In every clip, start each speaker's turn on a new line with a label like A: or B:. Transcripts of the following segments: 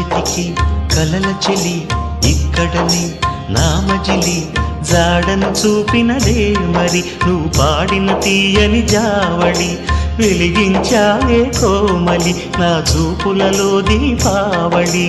A: వెతికి కలల చెలి ఇక్కడని నామజిలి జాడను చూపినదే మరి నువ్వు పాడిన తీయని జావళి వెలిగించావే కోమలి నా చూపులలో దీపావళి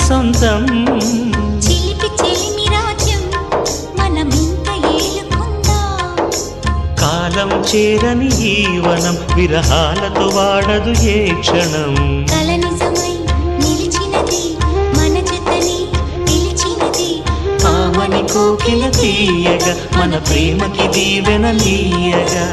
A: సొంతం
B: చిలిపి చెలిమి రాజ్యం మనమింత ఏలుకుందాం
A: కాలం చేరని ఈ వనం విరహాలతో వాడదు ఏ క్షణం
B: కల నిజమై నిలిచినది మన జతని నిలిచినది
A: ఆమని కోకిల తీయగా మన ప్రేమకి దీవెన నీయగా